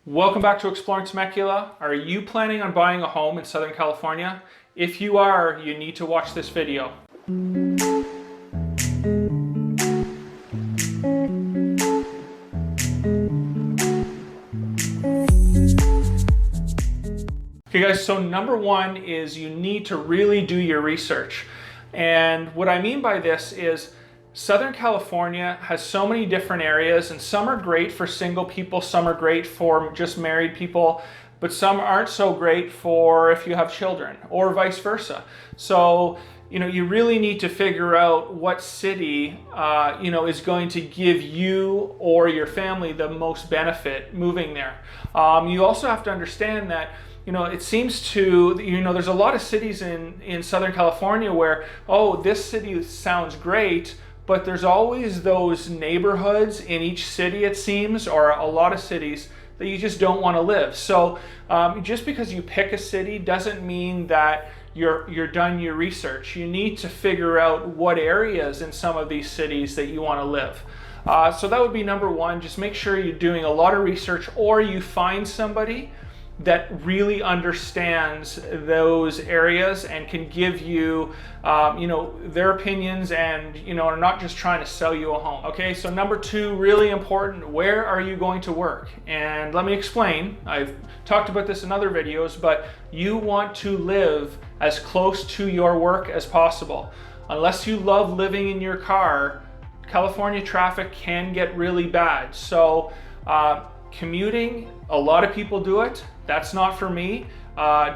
Welcome back to Exploring Temecula. Are you planning on buying a home in Southern California? If you are, you need to watch this video. Okay guys, so number one is you need to really do your research. And what I mean by this is Southern California has so many different areas, and some are great for single people, some are great for just married people, but some aren't so great for if you have children, or vice versa. So, you really need to figure out what city, is going to give you or your family the most benefit moving there. You also have to understand that it seems to, there's a lot of cities in Southern California where, oh, this city sounds great, but there's always those neighborhoods in each city, it seems, or a lot of cities that you just don't want to live. So just because you pick a city doesn't mean that you're done your research. You need to figure out what areas in some of these cities that you want to live. So that would be number one. Just make sure you're doing a lot of research, or you find somebody that really understands those areas and can give you, their opinions and, are not just trying to sell you a home. Okay, so number two, really important, where are you going to work? And let me explain. I've talked about this in other videos, but you want to live as close to your work as possible. Unless you love living in your car, California traffic can get really bad. So commuting, a lot of people do it. That's not for me.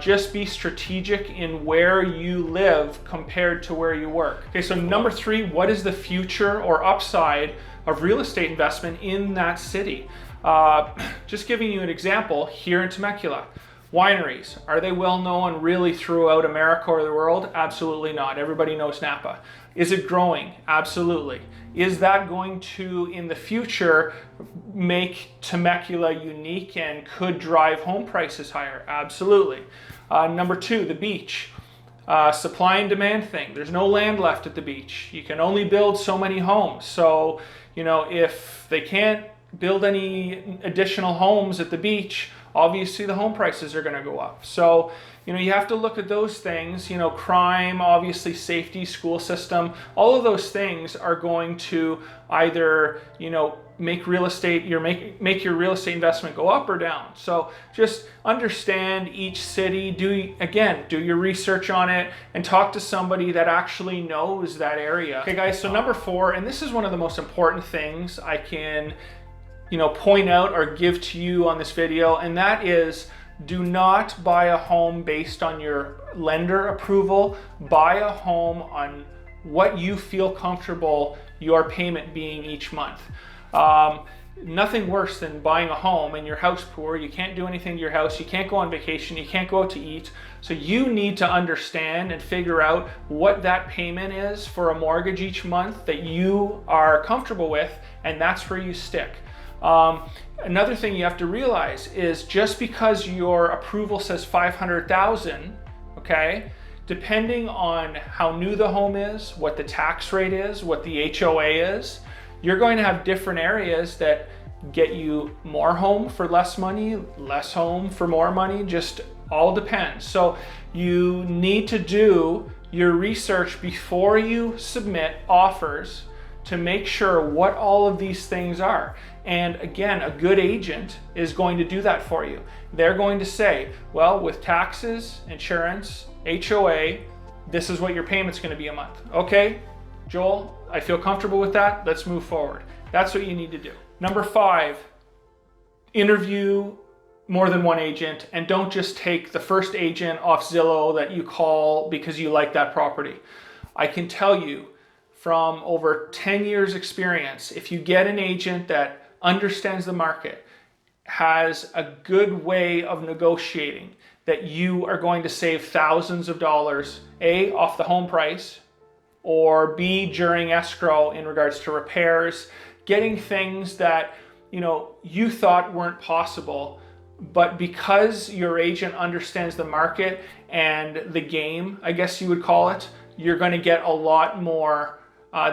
Just be strategic in where you live compared to where you work. Okay, so number three, what is the future or upside of real estate investment in that city? Just giving you an example, here in Temecula, wineries, are they well known really throughout America or the world? Absolutely not. Everybody knows Napa. Is it growing? Absolutely. Is that going to, in the future, make Temecula unique and could drive home prices higher? Absolutely. Number two, the beach. Supply and demand thing. There's no land left at the beach. You can only build so many homes. So, if they can't build any additional homes at the beach, obviously the home prices are going to go up. So, you have to look at those things, crime, obviously safety, school system, all of those things are going to either, make real estate, make your real estate investment go up or down. So just understand each city, do your research on it and talk to somebody that actually knows that area. Okay guys, so number four, and this is one of the most important things I can, point out or give to you on this video, and that is, do not buy a home based on your lender approval. Buy a home on what you feel comfortable your payment being each month. Nothing worse than buying a home and your house poor. You can't do anything to your house. You can't go on vacation. You can't go out to eat. So you need to understand and figure out what that payment is for a mortgage each month that you are comfortable with, and that's where you stick. Another thing you have to realize is just because your approval says $500,000, okay, depending on how new the home is, what the tax rate is, what the HOA is, you're going to have different areas that get you more home for less money, less home for more money, just all depends. So you need to do your research before you submit offers to make sure what all of these things are. And again, a good agent is going to do that for you. They're going to say, well, with taxes, insurance, HOA, this is what your payment's going to be a month. Okay, Joel, I feel comfortable with that. Let's move forward. That's what you need to do. Number five, interview more than one agent, and don't just take the first agent off Zillow that you call because you like that property. I can tell you from over 10 years experience, if you get an agent that understands the market, has a good way of negotiating, that you are going to save thousands of dollars, A, off the home price, or B, during escrow in regards to repairs, getting things that you thought weren't possible, but because your agent understands the market and the game, I guess you would call it, you're going to get a lot more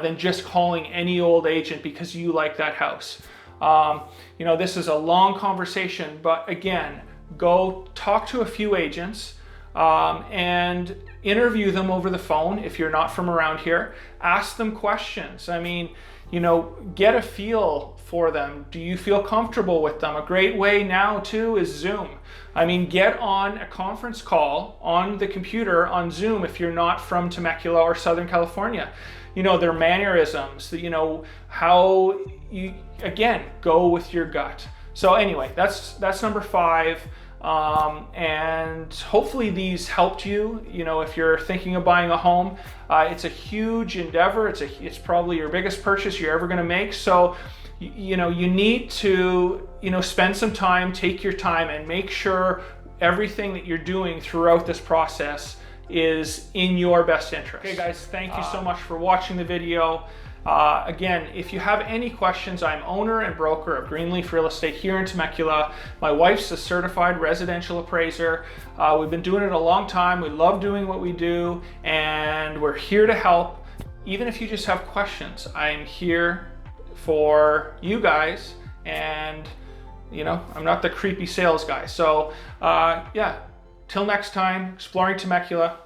than just calling any old agent because you like that house. You know, this is a long conversation, but again, go talk to a few agents and interview them over the phone if you're not from around here. Ask them questions. I mean, you know, get a feel for them. Do you feel comfortable with them? A great way now too is Zoom. I mean, get on a conference call on the computer on Zoom if you're not from Temecula or Southern California. You know, their mannerisms, you know, how you, again, go with your gut. So anyway, that's number 5. And hopefully these helped you. You know, if you're thinking of buying a home, it's a huge endeavor. It's probably your biggest purchase you're ever going to make. So, you know, you need to, you know, spend some time, take your time, and make sure everything that you're doing throughout this process is in your best interest. Okay guys, thank you so much for watching the video. Again, if you have any questions, I'm owner and broker of Greenleaf Real Estate here in Temecula. My wife's a certified residential appraiser. We've been doing it a long time. We love doing what we do, and we're here to help. Even if you just have questions, I'm here for you guys, and you know, I'm not the creepy sales guy. So yeah, till next time, exploring Temecula.